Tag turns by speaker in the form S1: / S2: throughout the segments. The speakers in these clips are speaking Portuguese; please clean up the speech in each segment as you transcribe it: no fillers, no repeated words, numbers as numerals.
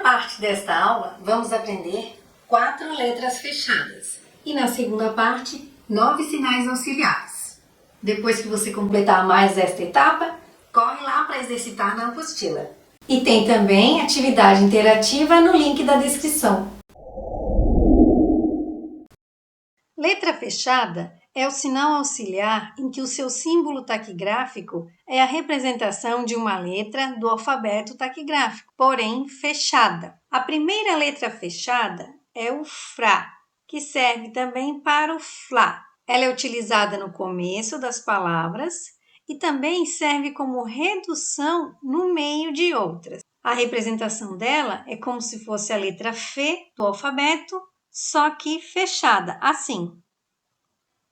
S1: parte desta aula, vamos aprender 4 letras fechadas. E na segunda parte, 9 sinais auxiliares. Depois que você completar mais esta etapa, corre lá para exercitar na apostila. E tem também atividade interativa no link da descrição. Letra fechada é o sinal auxiliar em que o seu símbolo taquigráfico é a representação de uma letra do alfabeto taquigráfico, porém fechada. A primeira letra fechada é o FRA, que serve também para o FLA. Ela é utilizada no começo das palavras e também serve como redução no meio de outras. A representação dela é como se fosse a letra F do alfabeto, só que fechada, assim.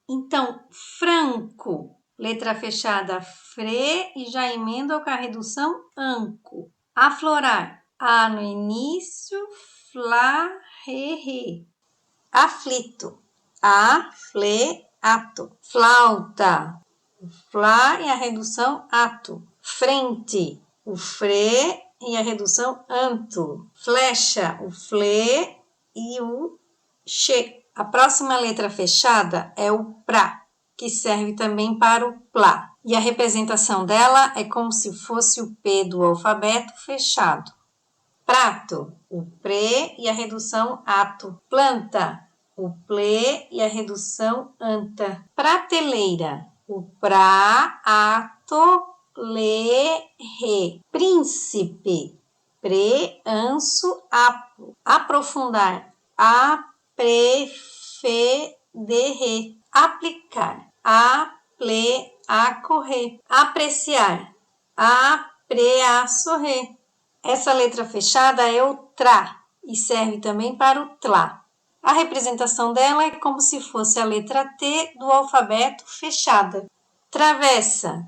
S1: Então, franco, letra fechada FRE e já emenda com a redução ANCO. Aflorar, A no início, FLA, RE. Aflito, AFLEATO. Flauta, FLA e a redução ATO. Frente, o FRE e a redução ANTO. Flecha, o FLE e o XE. A próxima letra fechada é o PRA, que serve também para o PLA. E a representação dela é como se fosse o P do alfabeto fechado. Prato, o PRE e a redução ATO. Planta, o PLE e a redução ANTA. Prateleira, o PRA, ATO, LE, RE. Príncipe, PRE, ANSO, APO. Aprofundar, APREFEDERE. Aplicar, APLEACORRE. Apreciar, APREASORRE. Essa letra fechada é o TRA e serve também para o TLA. A representação dela é como se fosse a letra T do alfabeto fechada. Travessa,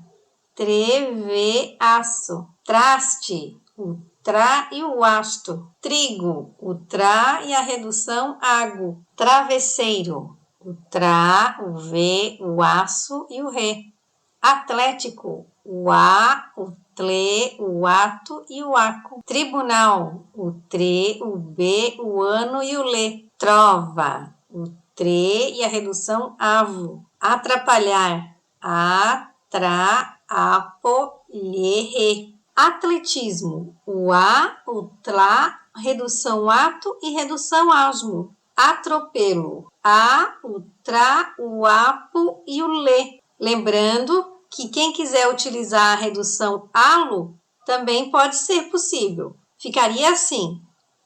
S1: TREVEAÇO. Traste, o TRA e o ASTO. Trigo, o TRA e a redução AGO. Travesseiro, o TRA, o V, o AÇO e o RE. Atlético, o A, o TLE, o ATO e o ACO. Tribunal, o TRE, o B, o ANO e o LE. Trova, o TRE e a redução AVO. Atrapalhar, A, TRA, APO, LE, RE. Atletismo, o A, o TLA, redução ATO e redução ASMO. Atropelo, A, o TRA, o APO e o LE. Lembrando que quem quiser utilizar a redução ALO também pode ser possível. Ficaria assim: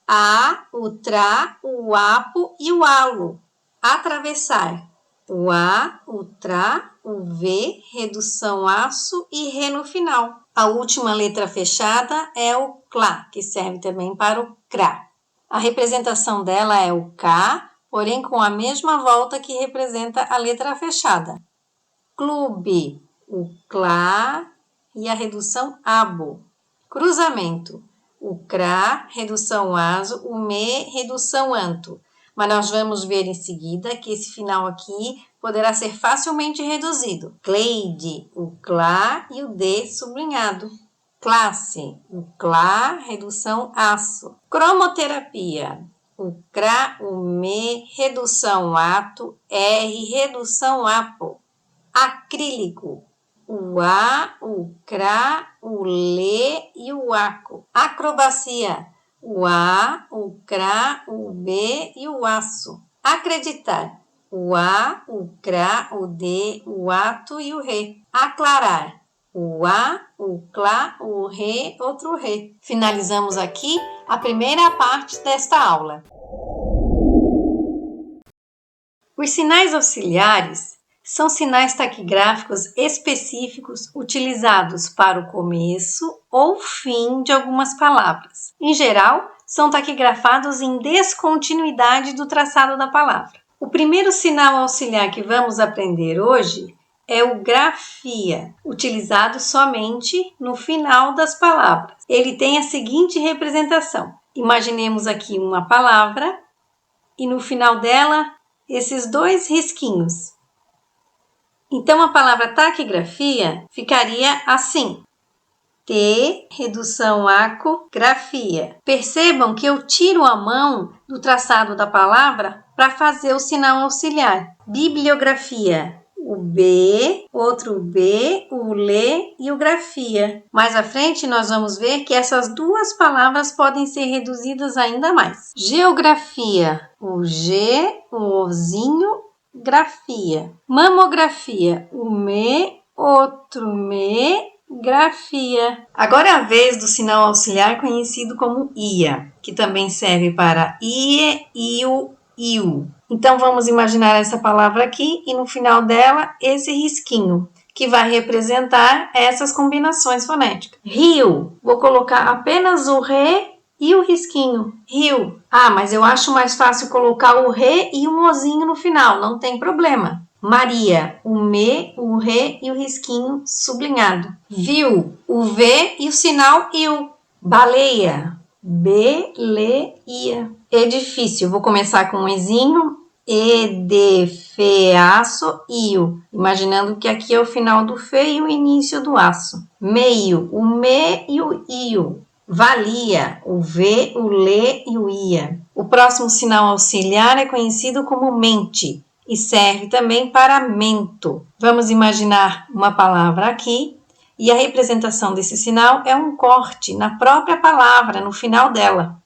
S1: A, o TRA, o APO e o ALO. Atravessar, o A, o TRA, o V, redução AÇO e RE no final. A última letra fechada é o CLA, que serve também para o CRA. A representação dela é o K, porém com a mesma volta que representa a letra fechada. Clube, o CLA e a redução ABO. Cruzamento, o CRA, redução ASO, o ME, redução ANTO. Mas nós vamos ver em seguida que esse final aqui poderá ser facilmente reduzido. Cleide, o CLA e o D sublinhado. Classe, o CLA, redução AÇO. Cromoterapia, o CRA, o ME, redução ATO, R, redução APO. Acrílico, o A, o CRA, o LE e o ACO. Acrobacia, o A, o CRA, o B e o AÇO. Acreditar, o A, o CRA, o D, o ATO e o RE. Aclarar, o A, o CLA, o RE, outro RE. Finalizamos aqui a primeira parte desta aula. Os sinais auxiliares são sinais taquigráficos específicos utilizados para o começo ou fim de algumas palavras. Em geral, são taquigrafados em descontinuidade do traçado da palavra. O primeiro sinal auxiliar que vamos aprender hoje é o grafia, utilizado somente no final das palavras. Ele tem a seguinte representação. Imaginemos aqui uma palavra e no final dela esses 2 risquinhos. Então, a palavra taquigrafia ficaria assim. T, redução ACO, grafia. Percebam que eu tiro a mão do traçado da palavra para fazer o sinal auxiliar. Bibliografia. O B, outro B, o LE e o grafia. Mais à frente, nós vamos ver que essas duas palavras podem ser reduzidas ainda mais. Geografia. O G, o Ozinho, grafia. Mamografia. O ME, outro ME, grafia. Agora é a vez do sinal auxiliar conhecido como IA, que também serve para IE, IU, IU. Então, vamos imaginar essa palavra aqui e no final dela esse risquinho, que vai representar essas combinações fonéticas. Rio, vou colocar apenas o RE e o risquinho. Rio. Ah, mas eu acho mais fácil colocar o RE e um ozinho no final, não tem problema. Maria, o ME, o RE e o risquinho sublinhado. Viu, o V e o sinal IU. Baleia, B-le-ia. Edifício, vou começar com um ezinho. Edefeaço, io. Imaginando que aqui é o final do fe e o início do aço. Meio, o me e o io. Valia, o v, o le e o ia. O próximo sinal auxiliar é conhecido como mente e serve também para mento. Vamos imaginar uma palavra aqui e a representação desse sinal é um corte na própria palavra, no final dela.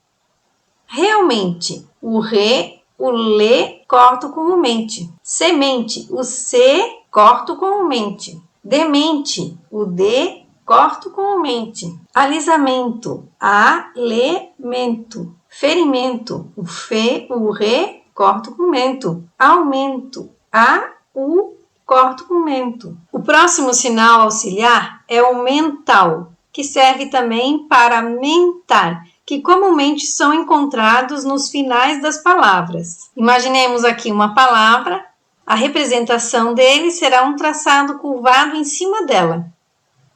S1: Realmente, o re, o le, corto com o mente. Semente, o se, corto com o mente. Demente, o de, corto com o mente. Alisamento, a-le-mento. Ferimento, o fe, o re, corto com mento. Aumento, a-u, corto com mento. O próximo sinal auxiliar é o mental, que serve também para mentar, que comumente são encontrados nos finais das palavras. Imaginemos aqui uma palavra, a representação dele será um traçado curvado em cima dela.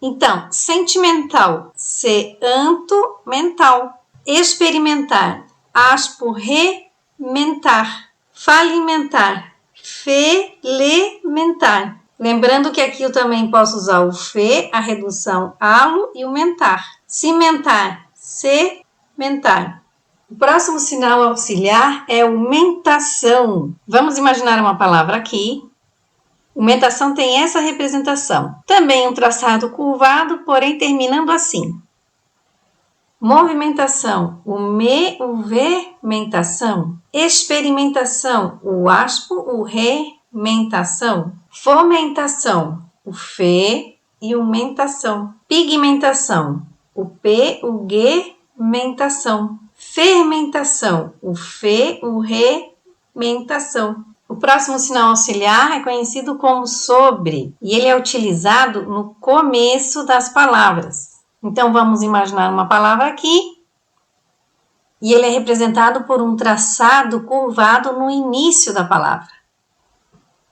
S1: Então, sentimental, se-anto, mental. Experimentar, aspo-re-mentar. Falimentar, fe-le-mentar. Lembrando que aqui eu também posso usar o fe, a redução alo e o mentar. Cimentar, se-mentar. O próximo sinal auxiliar é o mentação. Vamos imaginar uma palavra aqui. O mentação tem essa representação. Também um traçado curvado, porém terminando assim. Movimentação, o me, o ve, mentação. Experimentação, o aspo, o re, mentação. Fomentação, o fe e o mentação. Pigmentação, o p, o g, mentação. Fermentação, o fe, o re, mentação. O próximo sinal auxiliar é conhecido como sobre e ele é utilizado no começo das palavras. Então, vamos imaginar uma palavra aqui e ele é representado por um traçado curvado no início da palavra.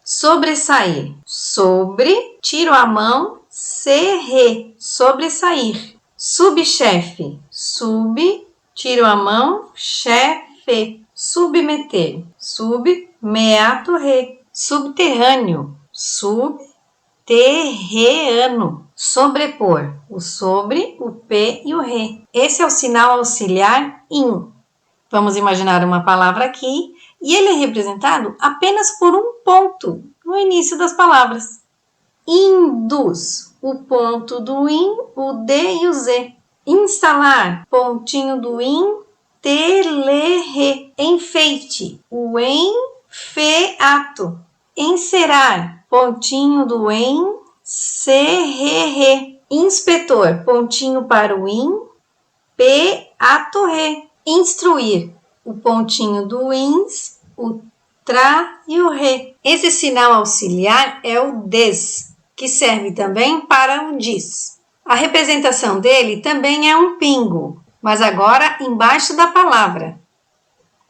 S1: Sobressair. Sobre, tiro a mão, se-re, sobressair. Subchefe. Sub, tiro a mão, chefe. Submeter. Sub, meato, re. Subterrâneo. Subterreano. Sobrepor, o sobre, o p e o re. Esse é o sinal auxiliar in. Vamos imaginar uma palavra aqui e ele é representado apenas por um ponto no início das palavras. Induz, o ponto do in, o d e o z. Instalar, pontinho do in, t, le, re. Enfeite, o em, fe, ato. Encerar, pontinho do em, se-re-re. Inspetor, pontinho para o in, pe-ato-re. Instruir, o pontinho do ins, o tra e o re. Esse sinal auxiliar é o des, que serve também para o dis. A representação dele também é um pingo, mas agora embaixo da palavra.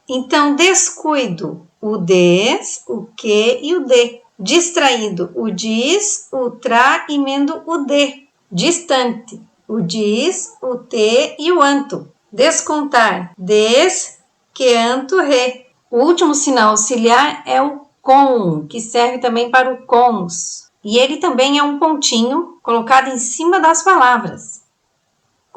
S1: Então, descuido, o des, o que e o de. Distraído, o dis, o tra, emendo o de. Distante, o dis, o te e o anto. Descontar, des, que, anto, re. O último sinal auxiliar é o com, que serve também para o cons. E ele também é um pontinho colocado em cima das palavras.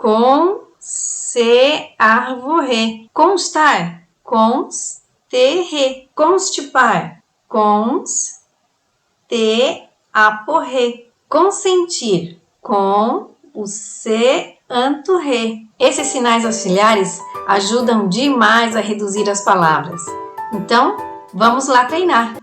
S1: Com, se, arvore. Constar, cons, te, re. Constipar, cons, te, aporre. Consentir, com, o se, anto, re. Esses sinais auxiliares ajudam demais a reduzir as palavras. Então, vamos lá treinar!